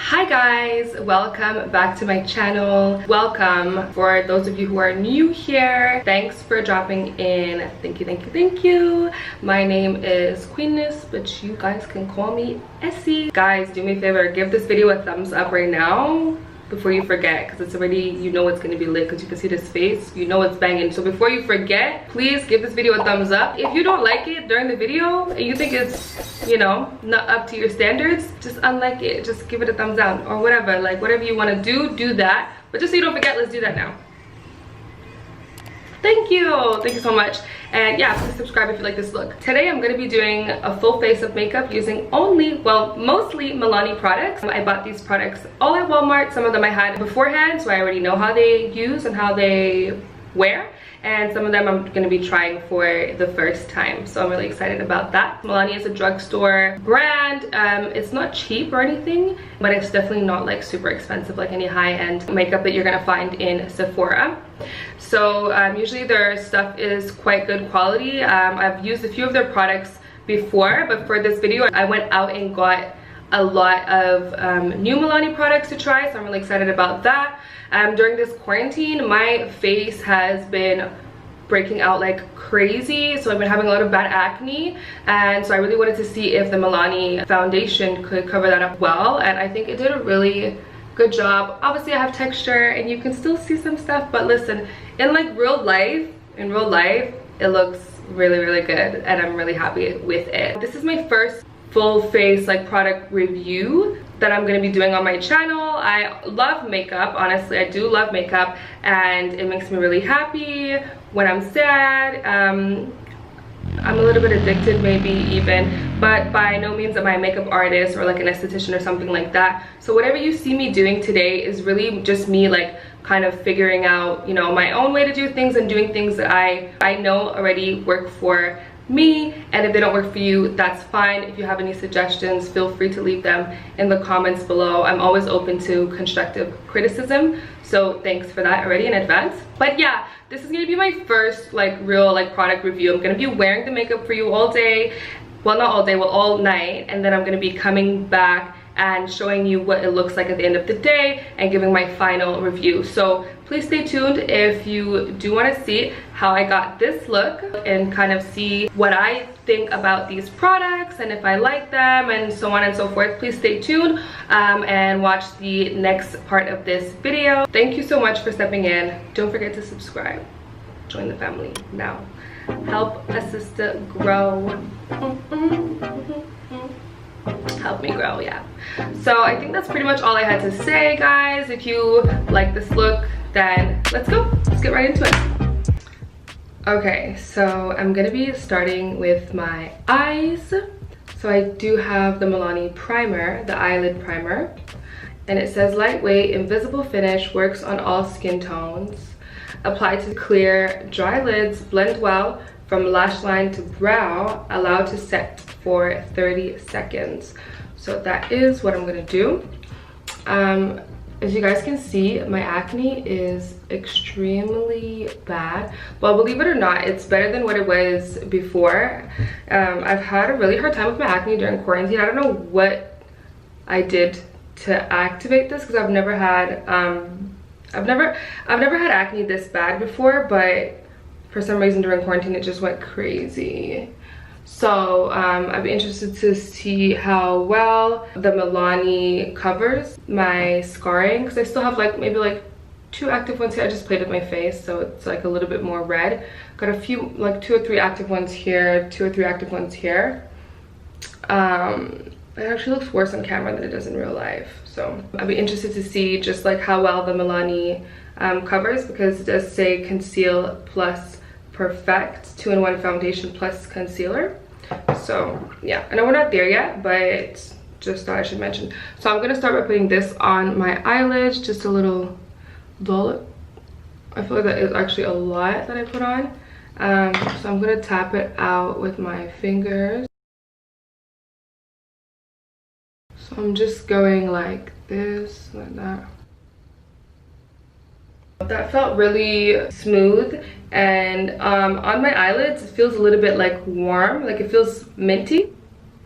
Hi guys, welcome back to my channel. Welcome for those of you who are new here. Thanks for dropping in. Thank you. My name is Queenness, but you guys can call me Essie. Guys, do me a favor, give this video a thumbs up right now before you forget, because it's already, you know it's gonna be lit because you can see this face, you know it's banging. So before you forget, please give this video a thumbs up. If you don't like it during the video and you think it's, you know, not up to your standards, just unlike it, just give it a thumbs down or whatever. Like whatever you want to do that. But just so you don't forget, let's do that now. Thank you so much. And yeah, please subscribe if you like this look. Today I'm going to be doing a full face of makeup using only, well, mostly Milani products. I bought these products all at Walmart. Some of them I had beforehand, so I already know how they use and how they wear. And some of them I'm going to be trying for the first time, so I'm really excited about that. Milani is a drugstore brand. It's not cheap or anything, but it's definitely not like super expensive like any high-end makeup that you're going to find in Sephora. So usually their stuff is quite good quality. I've used a few of their products before, but for this video I went out and got a lot of new Milani products to try, so I'm really excited about that. During this quarantine, my face has been breaking out like crazy, so I've been having a lot of bad acne, and so I really wanted to see if the Milani foundation could cover that up well, and I think it did a really good job. Obviously I have texture and you can still see some stuff, but listen, in like real life, it looks really good, and I'm really happy with it. This is my first full face like product review that I'm going to be doing on my channel. I love makeup, honestly. I do love makeup, and it makes me really happy when I'm sad. I'm a little bit addicted maybe even, but by no means am I a makeup artist or like an esthetician or something like that. So whatever you see me doing today is really just me like kind of figuring out, you know, my own way to do things and doing things that I know already work for me, and if they don't work for you, that's fine. If you have any suggestions, feel free to leave them in the comments below. I'm always open to constructive criticism, so thanks for that already in advance. But yeah, this is gonna be my first like real like product review. I'm gonna be wearing the makeup for you all day, well not all day, well all night, and then I'm gonna be coming back and showing you what it looks like at the end of the day and giving my final review. So please stay tuned if you do want to see how I got this look and kind of see what I think about these products and if I like them and so on and so forth. Please stay tuned and watch the next part of this video. Thank you so much for stepping in. Don't forget to subscribe. Join the family now. Help a sister grow. Help me grow, yeah. So I think that's pretty much all I had to say, guys. If you like this look, then let's go. Let's get right into it. Okay, so I'm gonna be starting with my eyes. So I do have the Milani primer, the eyelid primer, and it says lightweight, invisible finish, works on all skin tones. Apply to clear, dry lids, blend well from lash line to brow, allow to set for 30 seconds. So that is what I'm gonna do. As you guys can see, my acne is extremely bad. Well, believe it or not, it's better than what it was before. I've had a really hard time with my acne during quarantine. I don't know what I did to activate this, because I've never had acne this bad before, but for some reason during quarantine it just went crazy. So I'd be interested to see how well the Milani covers my scarring, because I still have like maybe like 2 active ones here. I just played with my face, so it's like a little bit more red. Got a few, like 2 or 3 active ones here, 2 or 3 active ones here. It actually looks worse on camera than it does in real life. So I'd be interested to see just like how well the Milani covers, because it does say conceal plus perfect 2-in-1 foundation plus concealer. So yeah, I know we're not there yet, but just thought I should mention. So I'm gonna start by putting this on my eyelids, just a little dollop. I feel like that is actually a lot that I put on. So I'm gonna tap it out with my fingers. So I'm just going like this, like that. That felt really smooth, and on my eyelids it feels a little bit like warm, like it feels minty,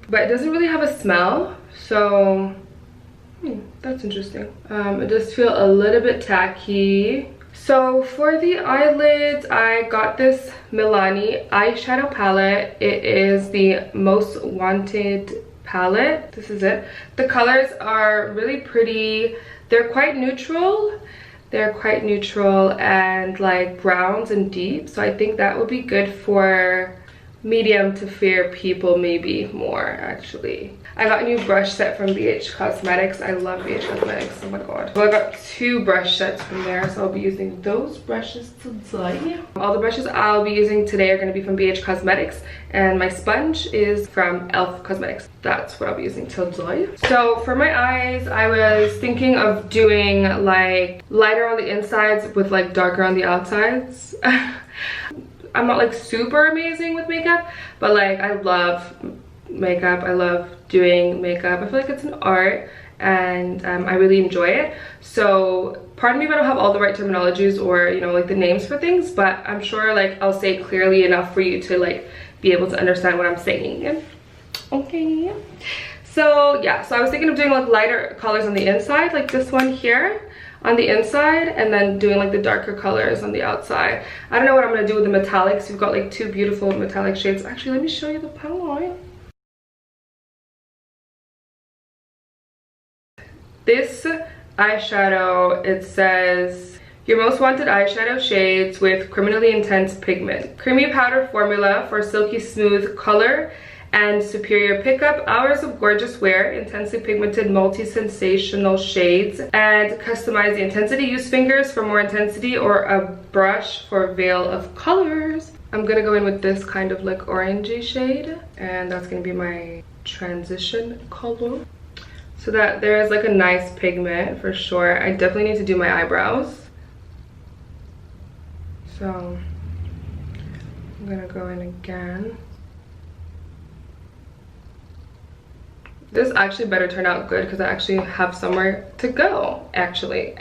but it doesn't really have a smell. So that's interesting. It does feel a little bit tacky. So for the eyelids, I got this Milani eyeshadow palette. It is the Most Wanted palette. This is it. The colors are really pretty. They're quite neutral. They're quite neutral and like browns and deep. So I think that would be good for medium to fair people, maybe more actually. I got a new brush set from BH Cosmetics. I love BH Cosmetics, oh my god. Well, I got 2 brush sets from there, so I'll be using those brushes today. All the brushes I'll be using today are going to be from BH Cosmetics, and my sponge is from ELF Cosmetics. That's what I'll be using today. So for my eyes, I was thinking of doing like lighter on the insides with like darker on the outsides. I'm not like super amazing with makeup, but like I love makeup. I love doing makeup. I feel like it's an art, and I really enjoy it. So pardon me if I don't have all the right terminologies or, you know, like the names for things, but I'm sure like I'll say it clearly enough for you to like be able to understand what I'm saying. Okay, so yeah, so I was thinking of doing like lighter colors on the inside, like this one here on the inside, and then doing like the darker colors on the outside. I don't know what I'm gonna do with the metallics. You've got like 2 beautiful metallic shades. Actually, let me show you the palette. This eyeshadow, it says your most wanted eyeshadow shades with criminally intense pigment, creamy powder formula for silky smooth color and superior pickup, hours of gorgeous wear, intensely pigmented multi-sensational shades, and customize the intensity. Use fingers for more intensity or a brush for a veil of colors. I'm gonna go in with this kind of like orangey shade, and that's gonna be my transition color. So that there is like a nice pigment for sure. I definitely need to do my eyebrows. So I'm gonna go in again. This actually better turn out good because I actually have somewhere to go, actually.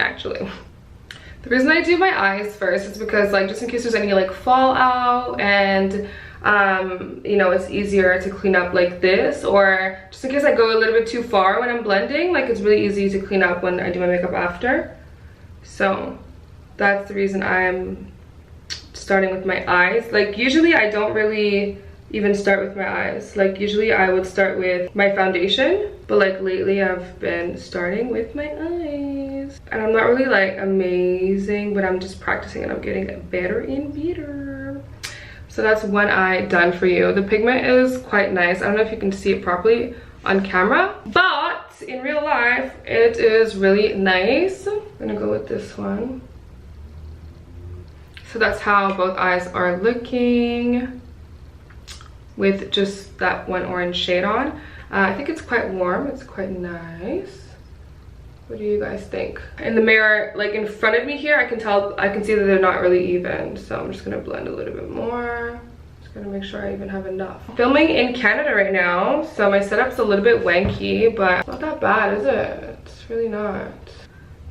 The reason I do my eyes first is because like just in case there's any like fallout, and you know, it's easier to clean up like this, or just in case I go a little bit too far when I'm blending, like it's really easy to clean up when I do my makeup after. So that's the reason I'm starting with my eyes. Like usually I don't really even start with my eyes. Like usually I would start with my foundation, but like lately I've been starting with my eyes, and I'm not really like amazing, but I'm just practicing and I'm getting better and better. So that's one eye done for you. The pigment is quite nice. I don't know if you can see it properly on camera, but in real life it is really nice. I'm gonna go with this one. So that's how both eyes are looking with just that one orange shade on. I think it's quite warm. It's quite nice. What do you guys think? In the mirror, like in front of me here, I can see that they're not really even. So I'm just gonna blend a little bit more. Just gonna make sure I even have enough. Filming in Canada right now, so my setup's a little bit wanky, but it's not that bad, is it? It's really not.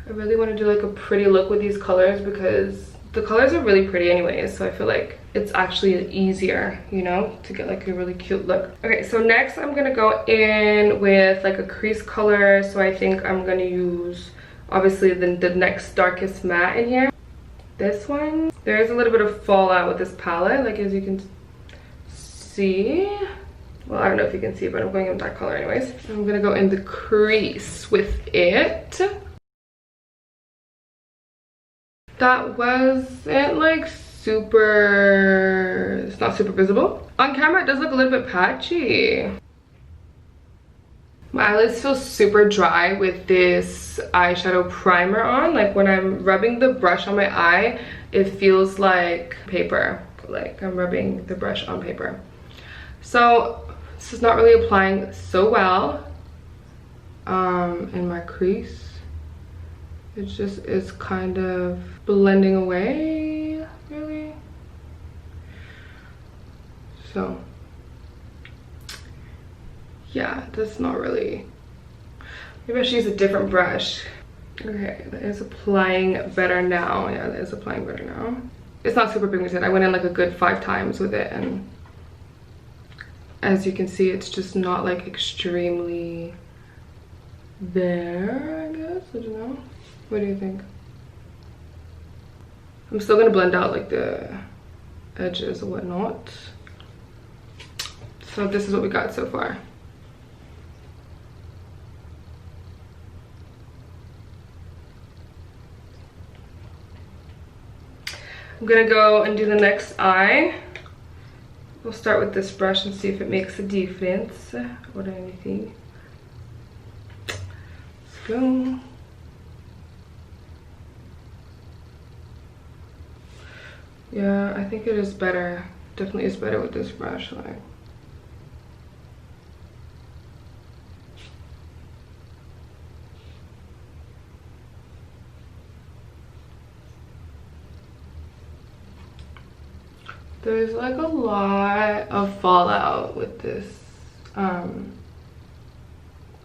I really want to do like a pretty look with these colors because the colors are really pretty anyways, so I feel like it's actually easier, you know, to get like a really cute look. Okay, so next I'm gonna go in with like a crease color. So I think I'm gonna use obviously the next darkest matte in here. This one. There is a little bit of fallout with this palette, like as you can see. Well, I don't know if you can see, but I'm going in that color anyways. I'm gonna go in the crease with it. That wasn't like super, it's not super visible. On camera it does look a little bit patchy. My eyelids feel super dry with this eyeshadow primer on. Like when I'm rubbing the brush on my eye, it feels like paper. Like I'm rubbing the brush on paper. So this is not really applying so well in my crease. It just is kind of blending away, really. So yeah, that's not really, maybe I should use a different brush. Okay, that is applying better now. Yeah, that is applying better now. It's not super pigmented. I went in like a good 5 times with it, and as you can see, it's just not like extremely there, I guess. What do you think? I'm still gonna blend out like the edges or whatnot. So this is what we got so far. I'm gonna go and do the next eye. We'll start with this brush and see if it makes a difference or anything. Let's go. Yeah, I think it is better. Definitely is better with this brush. Like, there's like a lot of fallout with this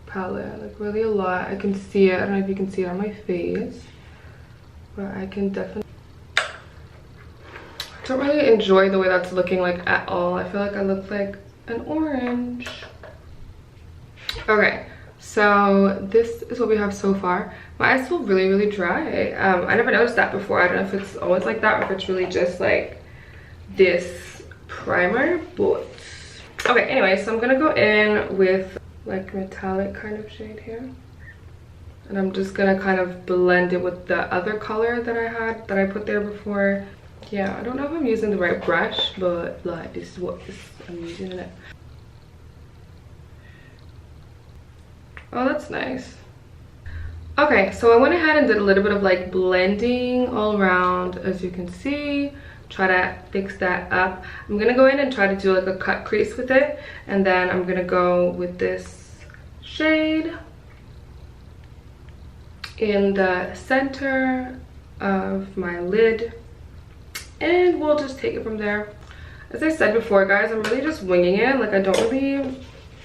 palette, like really a lot. I can see it. I don't know if you can see it on my face, but I can definitely. I don't really enjoy the way that's looking like at all. I feel like I look like an orange. Okay, so this is what we have so far. My eyes feel really dry. I never noticed that before. I don't know if it's always like that or if it's really just like this primer, but okay. Anyway, so I'm gonna go in with like metallic kind of shade here, and I'm just gonna kind of blend it with the other color that I had that I put there before. Yeah, I don't know if I'm using the right brush, but like this is what I'm using it. Oh, that's nice. Okay, so I went ahead and did a little bit of like blending all around, as you can see. Try to fix that up. I'm gonna go in and try to do like a cut crease with it, and then I'm gonna go with this shade in the center of my lid, and we'll just take it from there. As I said before, guys, I'm really just winging it. Like, I don't really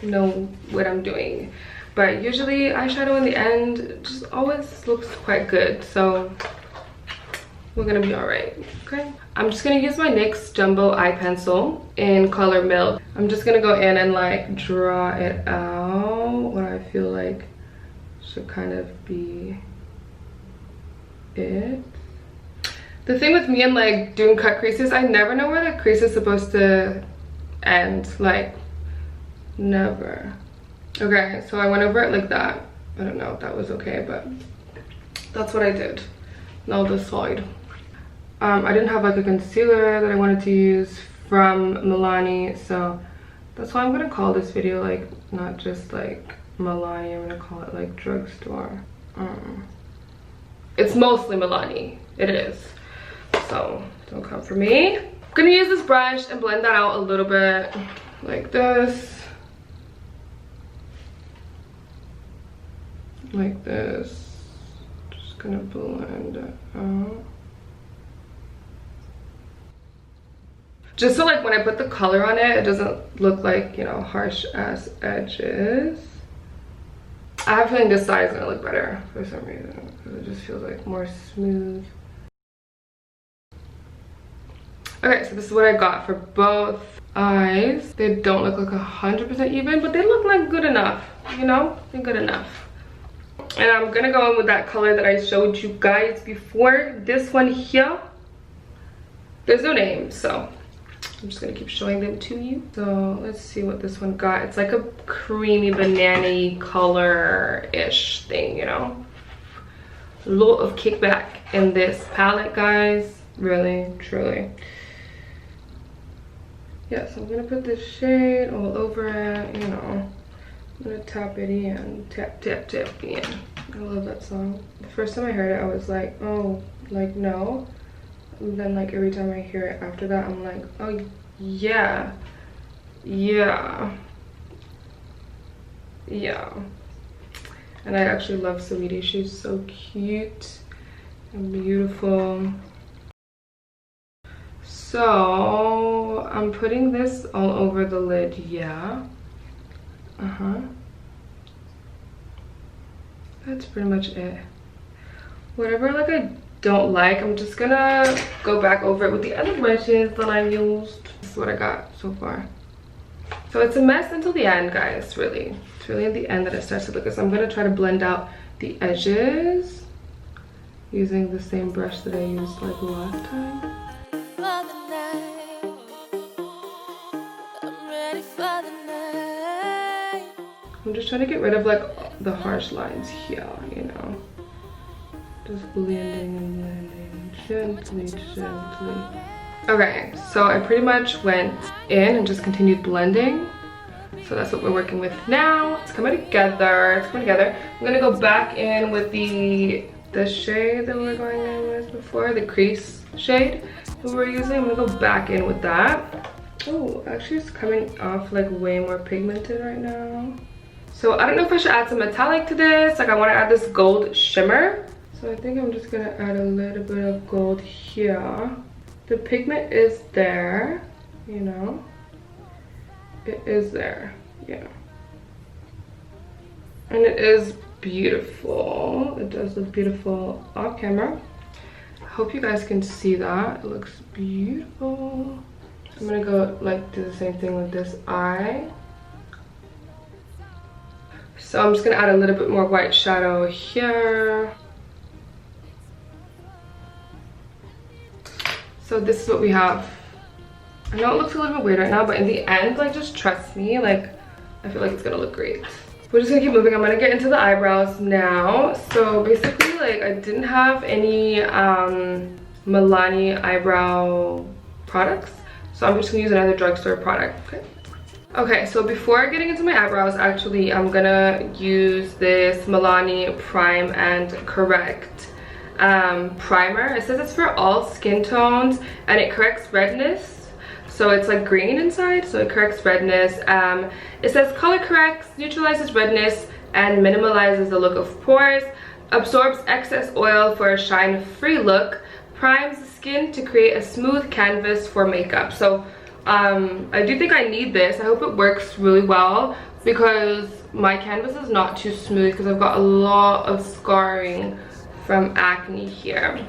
know what I'm doing, but usually eyeshadow in the end just always looks quite good, so we're gonna be all right. Okay, I'm just gonna use my NYX Jumbo eye pencil in color Milk. I'm just gonna go in and like draw it out what I feel like should kind of be it. The thing with me and like doing cut creases, I never know where the crease is supposed to end. Like, never. Okay, so I went over it like that. I don't know if that was okay, but that's what I did. Now this side. I didn't have like a concealer that I wanted to use from Milani, so that's why I'm gonna call this video like not just like Milani, I'm gonna call it like Drugstore. It's mostly Milani, it is, so don't come for me. I'm gonna use this brush and blend that out a little bit like this, like this. Just gonna blend it out. Just so like when I put the color on it, it doesn't look like, you know, harsh ass edges. I have a feeling this side is gonna look better for some reason, because it just feels like more smooth. Okay, so this is what I got for both eyes. They don't look like 100% even, but they look like good enough, you know? They're good enough. And I'm gonna go in with that color that I showed you guys before. This one here. There's no name, so I'm just gonna keep showing them to you. So let's see what this one got. It's like a creamy banana-y color-ish thing, you know? A lot of kickback in this palette, guys. Really, truly. Yeah, so I'm gonna put this shade all over it, you know. I'm gonna tap it in, tap, tap, tap in. I love that song. The first time I heard it, I was like, oh, like, no. And then like every time I hear it after that, I'm like, oh yeah, yeah, yeah. And I actually love Saweetie. She's so cute and beautiful. So I'm putting this all over the lid, yeah. That's pretty much it. Whatever like I don't like, I'm just gonna go back over it with the other brushes that I used. This is what I got so far. So it's a mess until the end, guys. Really, it's really at the end that it starts to look good. So I'm gonna try to blend out the edges using the same brush that I used like last time. I'm just trying to get rid of like the harsh lines here, you know. Just blending and blending, gently, gently. Okay, so I pretty much went in and just continued blending. So that's what we're working with now. It's coming together, it's coming together. I'm gonna go back in with the shade that we were going in with before, the crease shade that we were using. I'm gonna go back in with that. Oh, actually it's coming off like way more pigmented right now. So I don't know if I should add some metallic to this. Like I wanna add this gold shimmer. So I think I'm just gonna add a little bit of gold here. The pigment is there, you know. It is there, yeah. And it is beautiful. It does look beautiful off camera. I hope you guys can see that. It looks beautiful. I'm gonna go like do the same thing with this eye. So I'm just gonna add a little bit more white shadow here. So this is what we have. I know it looks a little bit weird right now, but in the end, like just trust me, like I feel like it's gonna look great. We're just gonna keep moving. I'm gonna get into the eyebrows now. So basically like I didn't have any Milani eyebrow products. So I'm just gonna use another drugstore product, okay? Okay, so before getting into my eyebrows, actually, I'm gonna use this Milani Prime and Correct primer. It says it's for all skin tones and it corrects redness. So it's like green inside, so it corrects redness. It says color corrects, neutralizes redness, and minimalizes the look of pores, absorbs excess oil for a shine-free look, primes the skin to create a smooth canvas for makeup. So I do think I need this. I hope it works really well because my canvas is not too smooth because I've got a lot of scarring from acne here.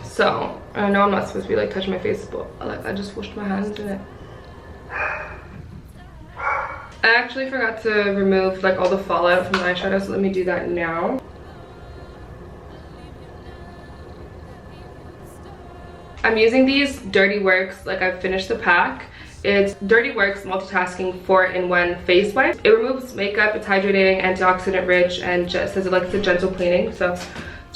So I know I'm not supposed to be like touching my face, but like I just washed my hands in it. I actually forgot to remove like all the fallout from the eyeshadow, so let me do that now. I'm using these Dirty Works, like I've finished the pack. It's Dirty Works Multitasking 4-in-1 Face Wipe. It removes makeup, it's hydrating, antioxidant rich, and just says it like it's a gentle cleaning. So it's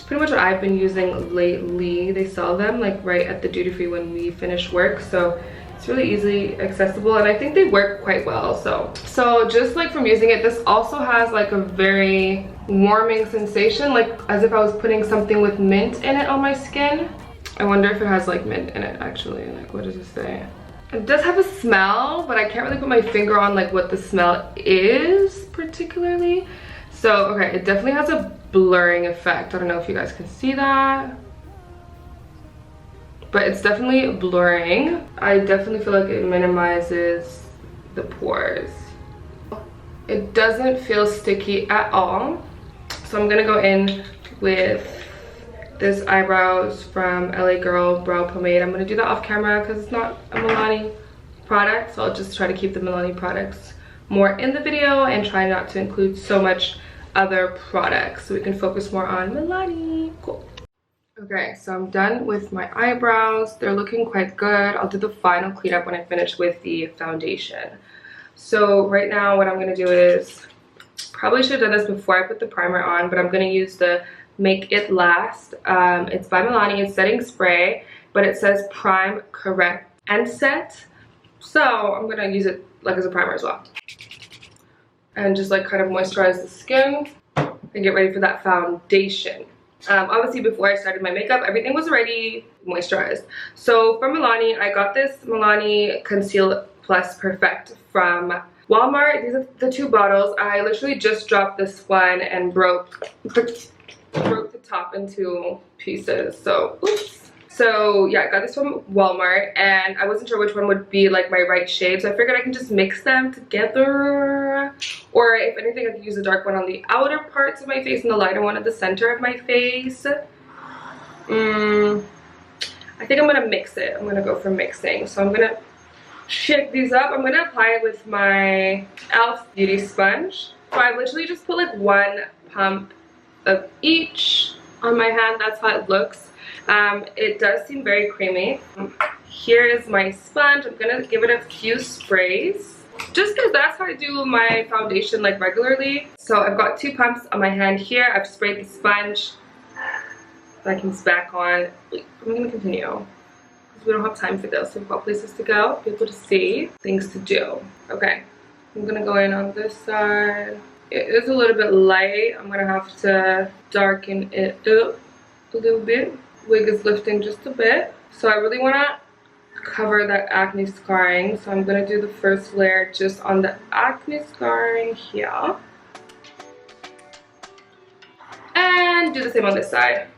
pretty much what I've been using lately. They sell them like right at the duty free when we finish work. So it's really easily accessible and I think they work quite well. So just like from using it, this also has like a very warming sensation, like as if I was putting something with mint in it on my skin. I wonder if it has like mint in it actually. Like what does it say? It does have a smell, but I can't really put my finger on like what the smell is particularly. So okay, it definitely has a blurring effect. I don't know if you guys can see that, but it's definitely blurring. I definitely feel like it minimizes the pores. It doesn't feel sticky at all. So I'm gonna go in with this eyebrows from LA Girl brow pomade. I'm gonna do that off camera because it's not a Milani product, so I'll just try to keep the Milani products more in the video and try not to include so much other products so we can focus more on Milani. Cool. Okay, so I'm done with my eyebrows. They're looking quite good. I'll do the final cleanup when I finish with the foundation. So right now what I'm gonna do is, probably should have done this before I put the primer on, but I'm gonna use the Make It Last. It's by Milani. It's setting spray, but it says prime, correct, and set. So I'm gonna use it like as a primer as well, and just like kind of moisturize the skin and get ready for that foundation. Obviously before I started my makeup, everything was already moisturized. So from Milani, I got this Milani Conceal Plus Perfect from Walmart. These are the 2 bottles. I literally just dropped this one and broke the top into pieces, so oops. So yeah, I got this from Walmart and I wasn't sure which one would be like my right shade, so I figured I can just mix them together, or if anything I could use the dark one on the outer parts of my face and the lighter one at the center of my face. I think I'm gonna mix it. I'm gonna go for mixing. So I'm gonna shake these up. I'm gonna apply it with my e.l.f. beauty sponge. So I literally just put like 1 pump of each on my hand. That's how it looks. It does seem very creamy. Here is my sponge. I'm gonna give it a few sprays just because that's how I do my foundation like regularly. So I've got 2 pumps on my hand here. I've sprayed the sponge. Vacuum's back on. I'm gonna continue because we don't have time for this. We've got places to go, people to see, things to do. Okay, I'm gonna go in on this side. It is a little bit light. I'm gonna have to darken it up a little bit. Wig is lifting just a bit, so I really want to cover that acne scarring. So I'm gonna do the first layer just on the acne scarring here, and do the same on this side.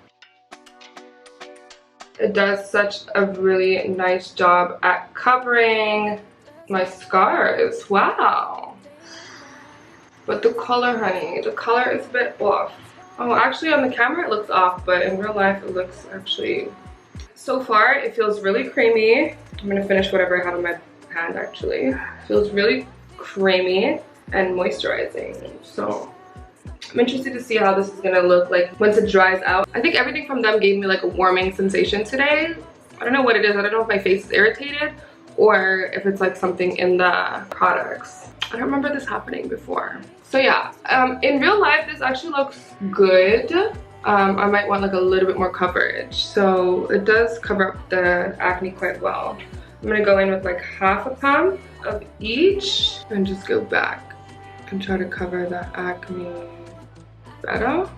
It does such a really nice job at covering my scars. Wow. But the color, honey, the color is a bit off. Oh, actually on the camera it looks off, but in real life it looks actually... So far it feels really creamy. I'm gonna finish whatever I have in my hand actually. It feels really creamy and moisturizing. So I'm interested to see how this is gonna look like once it dries out. I think everything from them gave me like a warming sensation today. I don't know what it is. I don't know if my face is irritated or if it's like something in the products. I don't remember this happening before. So yeah, in real life this actually looks good. I might want like a little bit more coverage. So it does cover up the acne quite well. I'm gonna go in with like half a pump of each and just go back and try to cover the acne better.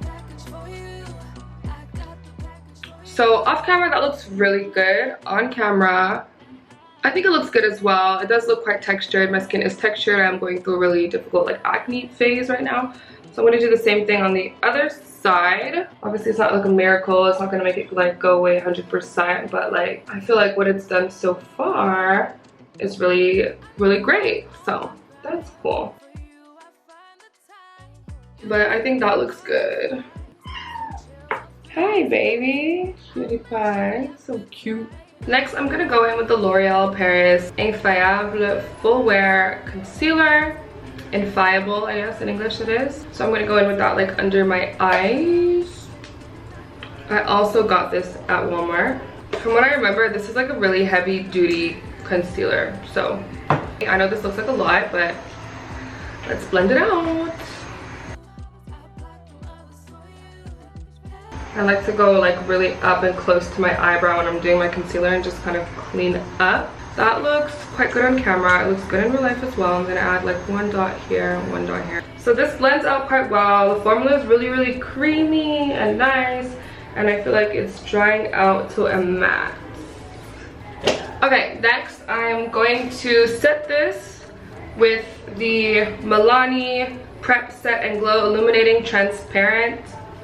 So off camera that looks really good. On camera I think it looks good as well. It does look quite textured. My skin is textured. I'm going through a really difficult like acne phase right now. So I'm gonna do the same thing on the other side. Obviously it's not like a miracle. It's not gonna make it like go away 100%, but like I feel like what it's done so far is really, really great. So that's cool. But I think that looks good. Hi baby, cutie pie, so cute. Next, I'm gonna go in with the L'Oreal Paris Infallible Full Wear Concealer. Infallible, I guess in English it is. So I'm gonna go in with that like under my eyes. I also got this at Walmart. From what I remember, this is like a really heavy duty concealer. So I know this looks like a lot, but let's blend it out. I like to go like really up and close to my eyebrow when I'm doing my concealer and just kind of clean up. That looks quite good on camera. It looks good in real life as well. I'm gonna add like 1 dot here, 1 dot here. So this blends out quite well. The formula is really, really creamy and nice. And I feel like it's drying out to a matte. Okay, next I'm going to set this with the Milani Prep Set and Glow Illuminating Transparent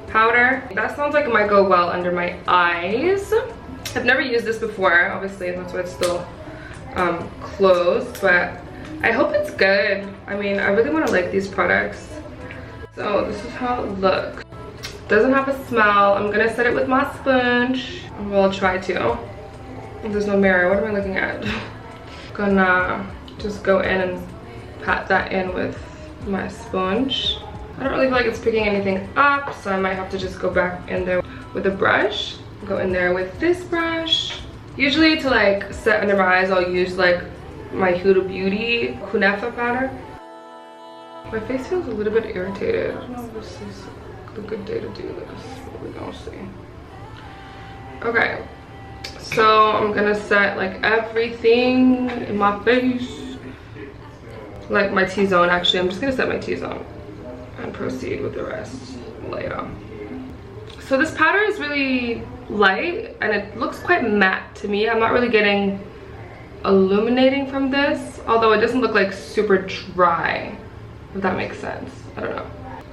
powder. That sounds like it might go well under my eyes. I've never used this before, obviously that's why it's still closed, but I hope it's good. I mean, I really want to like these products. So this is how it looks. Doesn't have a smell. I'm gonna set it with my sponge. Well, I'll try to. There's no mirror. What am I looking at? Gonna just go in and pat that in with my sponge. I don't really feel like it's picking anything up, so I might have to just go back in there with a brush. Go in there with this brush. Usually to like set under my eyes, I'll use like my Huda Beauty Kunafa powder. My face feels a little bit irritated. I don't know if this is a good day to do this. What are we gonna see? Okay, so I'm gonna set like everything in my face. Like my T-zone, actually. I'm just gonna set my T-zone and proceed with the rest later. So this powder is really light and it looks quite matte to me. I'm not really getting illuminating from this, although it doesn't look like super dry, if that makes sense. I don't know.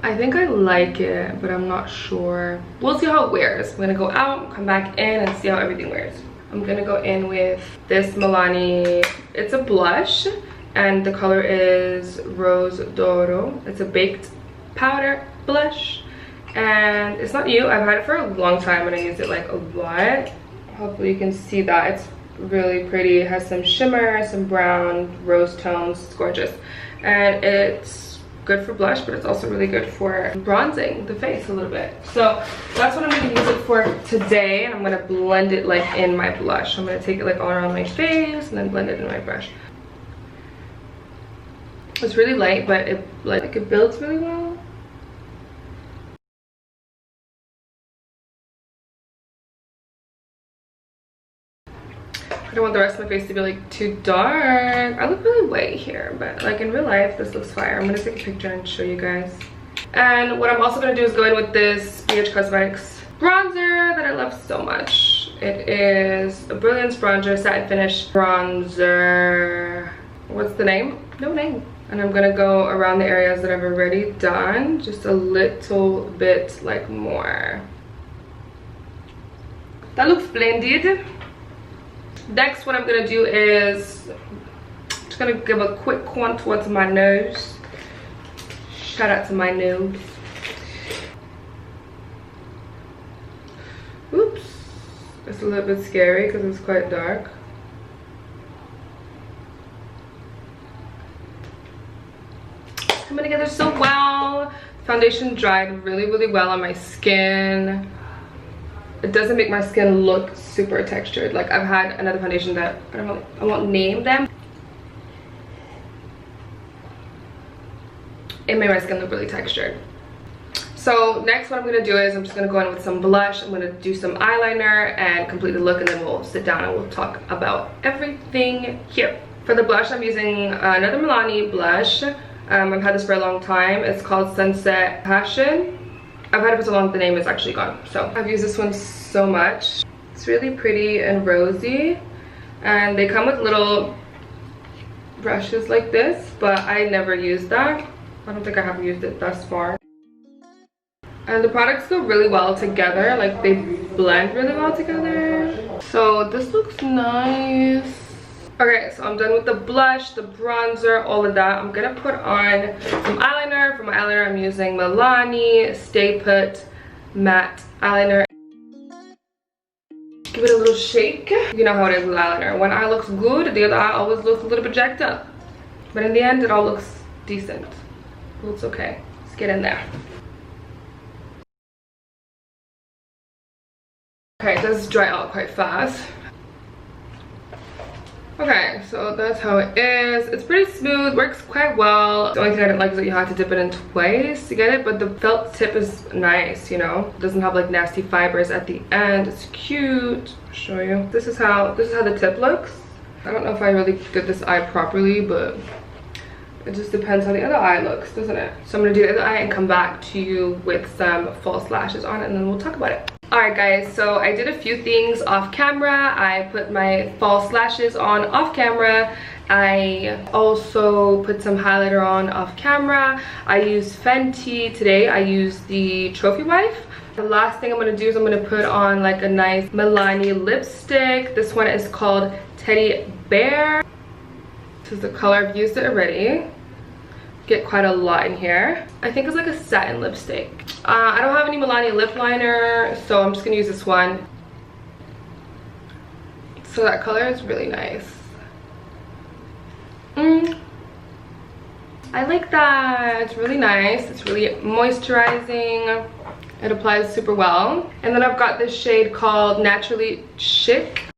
I think I like it, but I'm not sure. We'll see how it wears. I'm gonna go out, come back in and see how everything wears. I'm gonna go in with this Milani, it's a blush and the color is Rose D'Oro. It's a baked powder blush and it's not new. I've had it for a long time and I use it like a lot. Hopefully you can see that. It's really pretty. It has some shimmer, some brown, rose tones. It's gorgeous and it's good for blush, but it's also really good for bronzing the face a little bit. So that's what I'm going to use it for today, and I'm going to blend it like in my blush. I'm going to take it like all around my face and then blend it in my brush. It's really light, but it builds really well. I don't want the rest of my face to be like too dark. I look really white here, but like in real life this looks fire. I'm gonna take a picture and show you guys. And what I'm also gonna do is go in with this BH Cosmetics bronzer that I love so much. It is a Brilliance bronzer, satin finish bronzer. What's the name? No name. And I'm gonna go around the areas that I've already done, just a little bit like more. That looks splendid. Next, what I'm gonna do is just gonna give a quick contour to my nose. Shout out to my nose. Oops, it's a little bit scary because it's quite dark. Coming together so well. Foundation dried really, really well on my skin. It doesn't make my skin look super textured. Like I've had another foundation that I won't name them. It made my skin look really textured. So next what I'm gonna do is I'm just gonna go in with some blush. I'm gonna do some eyeliner and complete the look, and then we'll sit down and we'll talk about everything here. For the blush, I'm using another Milani blush. I've had this for a long time. It's called Sunset Passion. I've had it for so long the name is actually gone. So I've used this one so much. It's really pretty and rosy, and they come with little brushes like this, but I never used that. I don't think I have used it thus far. And the products go really well together, like they blend really well together. So this looks nice. Okay, so I'm done with the blush, the bronzer, all of that. I'm gonna put on some eyeliner. For my eyeliner, I'm using Milani Stay Put Matte Eyeliner. Give it a little shake. You know how it is with eyeliner. One eye looks good, the other eye always looks a little bit jacked up. But in the end, it all looks decent. It looks okay. Let's get in there. Okay, it does dry out quite fast. Okay, so that's how it is. It's pretty smooth, works quite well. The only thing I didn't like is that you have to dip it in twice to get it, but the felt tip is nice, you know. It doesn't have like nasty fibers at the end. It's cute. I'll show you. This is how the tip looks. I don't know if I really did this eye properly, but it just depends how the other eye looks, doesn't it? So I'm gonna do the other eye and come back to you with some false lashes on it, and then we'll talk about it. Alright guys, so I did a few things off camera. I put my false lashes on off camera. I also put some highlighter on off camera. I used Fenty today. I used the Trophy Wife. The last thing I'm going to do is I'm going to put on like a nice Milani lipstick. This one is called Teddy Bear. This is the color. I've used it already. Get quite a lot in here. I think it's like a satin lipstick. I don't have any Milani lip liner, so I'm just gonna use this one. So that color is really nice. I like that. It's really nice. It's really moisturizing. It applies super well. And then I've got this shade called Naturally Chic.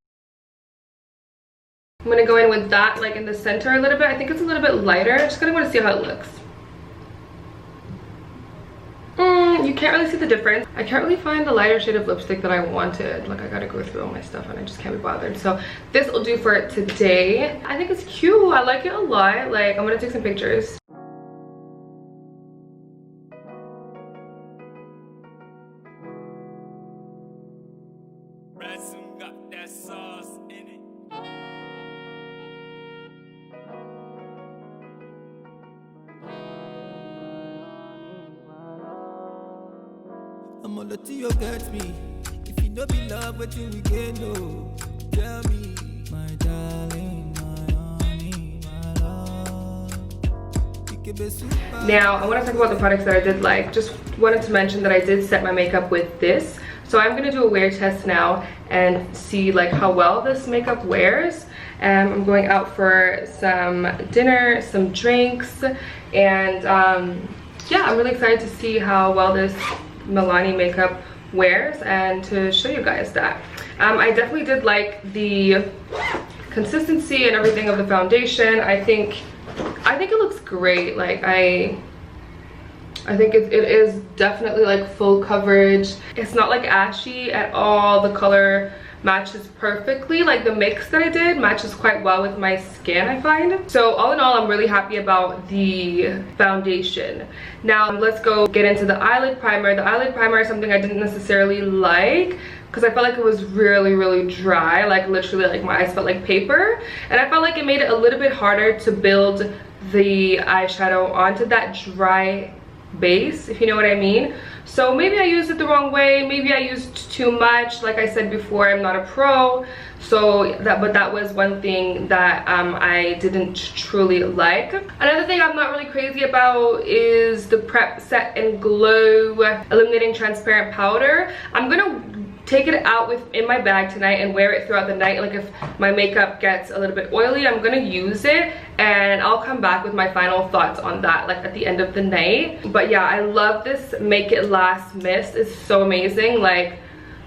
I'm gonna go in with that like in the center a little bit. I think it's a little bit lighter. Just gonna want to see how it looks. You can't really see the difference. I can't really find the lighter shade of lipstick that I wanted. Like I gotta go through all my stuff and I just can't be bothered. So this will do for today. I think it's cute. I like it a lot. Like I'm gonna take some pictures. I'm all that you get me. If you don't be love, what you again, no. Tell me, my darling, my honey, my love. Now, I want to talk about the products that I did like. Just wanted to mention that I did set my makeup with this. So I'm gonna do a wear test now and see like how well this makeup wears. I'm going out for some dinner, some drinks, and yeah, I'm really excited to see how well this Milani makeup wears and to show you guys that. I definitely did like the consistency and everything of the foundation. I think it looks great. Like I think it is definitely like full coverage. It's not like ashy at all. The color matches perfectly. Like the mix that I did matches quite well with my skin, I find. So all in all, I'm really happy about the foundation. Now let's go get into the eyelid primer. The eyelid primer is something I didn't necessarily like because I felt like it was really dry. Like literally like my eyes felt like paper, and I felt like it made it a little bit harder to build the eyeshadow onto that dry base, if you know what I mean. So maybe I used it the wrong way, maybe I used too much. Like I said before, I'm not a pro, so that was one thing that I didn't truly like. Another thing I'm not really crazy about is the Prep Set and Glow Illuminating Transparent Powder. I'm gonna take it out in my bag tonight and wear it throughout the night. Like if my makeup gets a little bit oily, I'm gonna use it and I'll come back with my final thoughts on that like at the end of the night. But yeah, I love this Make It Last mist. It's so amazing. Like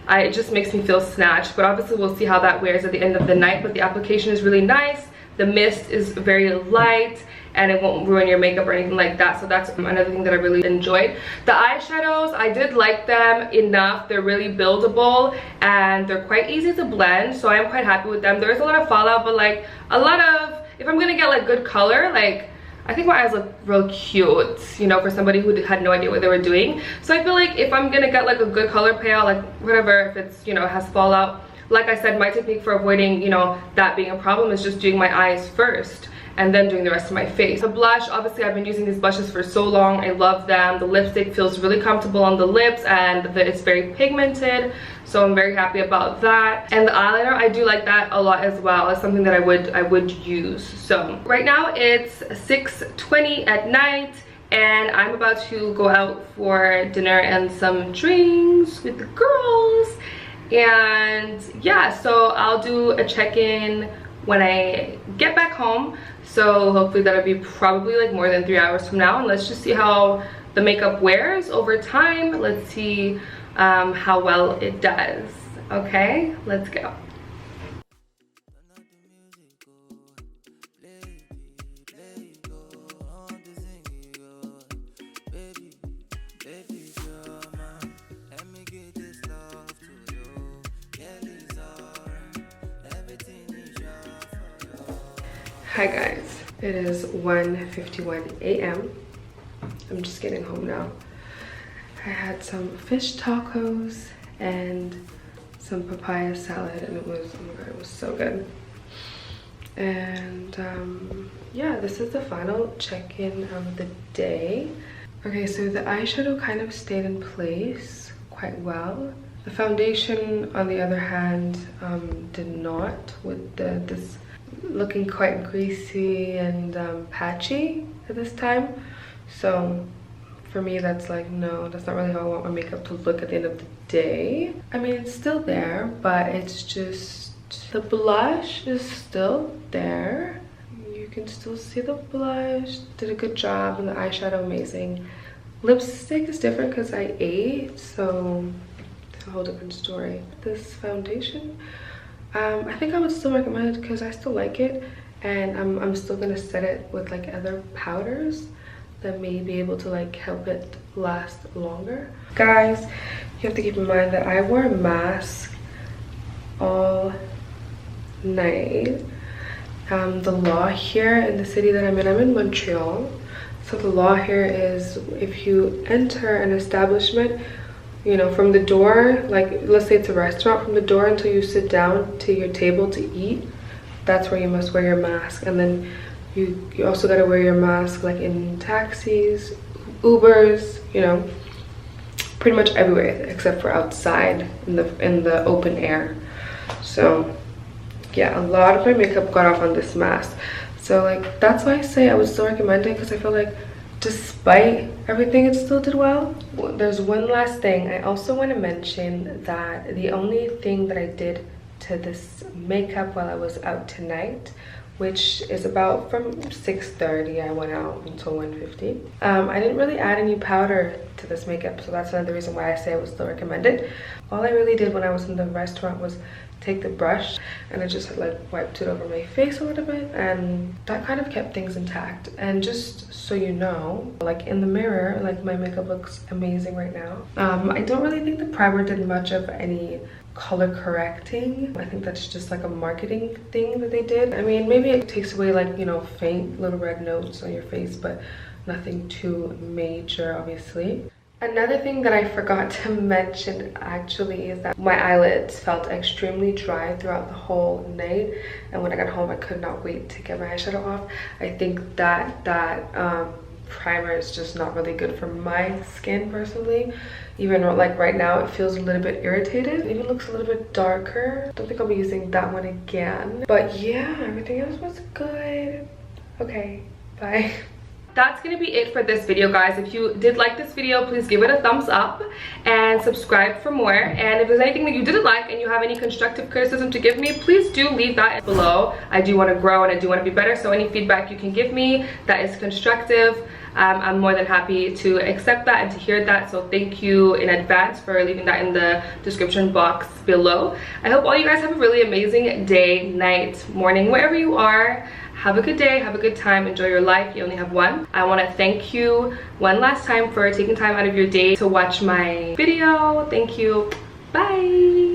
it just makes me feel snatched, but obviously we'll see how that wears at the end of the night. But the application is really nice. The mist is very light and it won't ruin your makeup or anything like that. So that's another thing that I really enjoyed. The eyeshadows, I did like them enough. They're really buildable and they're quite easy to blend, so I'm quite happy with them. There's a lot of fallout, but like a lot of, if I'm gonna get like good color, like I think my eyes look real cute, you know, for somebody who had no idea what they were doing. So I feel like if I'm gonna get like a good color payout, like whatever, if it's, you know, has fallout, like I said, my technique for avoiding, you know, that being a problem is just doing my eyes first and then doing the rest of my face. The blush, obviously I've been using these blushes for so long. I love them. The lipstick feels really comfortable on the lips and it's very pigmented, so I'm very happy about that. And the eyeliner, I do like that a lot as well. It's something that I would use. So right now it's 6:20 at night and I'm about to go out for dinner and some drinks with the girls. And yeah, so I'll do a check-in when I get back home. So hopefully that'll be probably like more than 3 hours from now, and let's just see how the makeup wears over time. Let's see how well it does. Okay, let's go. Hi guys, it is 1:51 a.m. I'm just getting home now. I had some fish tacos and some papaya salad and it was, oh my god, it was so good. And yeah, this is the final check-in of the day. Okay, so the eyeshadow kind of stayed in place quite well. The foundation, on the other hand, did not, with this looking quite greasy and patchy at this time. So for me, that's like, no, that's not really how I want my makeup to look at the end of the day. I mean, it's still there, but it's just, the blush is still there. You can still see the blush. Did a good job, and the eyeshadow, amazing. Lipstick is different because I ate, so it's a whole different story. This foundation, I think I would still recommend it because I still like it, and I'm still gonna set it with like other powders that may be able to like help it last longer. Guys, you have to keep in mind that I wore a mask all night. The law here in the city that I'm in Montreal. So the law here is if you enter an establishment, you know, from the door, like let's say it's a restaurant, from the door until you sit down to your table to eat, that's where you must wear your mask. And then you also got to wear your mask like in taxis, Ubers, you know, pretty much everywhere except for outside in the open air. So yeah, a lot of my makeup got off on this mask. So like that's why I say I would still recommend it, because I feel like despite everything, it still did well. There's one last thing. I also want to mention that the only thing that I did to this makeup while I was out tonight, which is about from 6:30, I went out until 1:50. I didn't really add any powder to this makeup, so that's another reason why I say I would still recommend it. All I really did when I was in the restaurant was take the brush and I just like wiped it over my face a little bit, and that kind of kept things intact. And just so you know, like in the mirror, like my makeup looks amazing right now. I don't really think the primer did much of any color correcting. I think that's just like a marketing thing that they did. I mean, maybe it takes away like, you know, faint little red notes on your face, but nothing too major, obviously. Another thing that I forgot to mention actually is that my eyelids felt extremely dry throughout the whole night, and when I got home I could not wait to get my eyeshadow off. I think that primer is just not really good for my skin personally. Even like right now it feels a little bit irritated. It even looks a little bit darker. Don't think I'll be using that one again, but yeah, everything else was good. Okay, bye. That's gonna be it for this video, guys. If you did like this video, please give it a thumbs up and subscribe for more. And if there's anything that you didn't like and you have any constructive criticism to give me, please do leave that below. I do want to grow and I do want to be better, so any feedback you can give me that is constructive, I'm more than happy to accept that and to hear that. So thank you in advance for leaving that in the description box below. I hope all you guys have a really amazing day, night, morning, wherever you are. Have a good day, have a good time, enjoy your life. You only have one. I want to thank you one last time for taking time out of your day to watch my video. Thank you. Bye.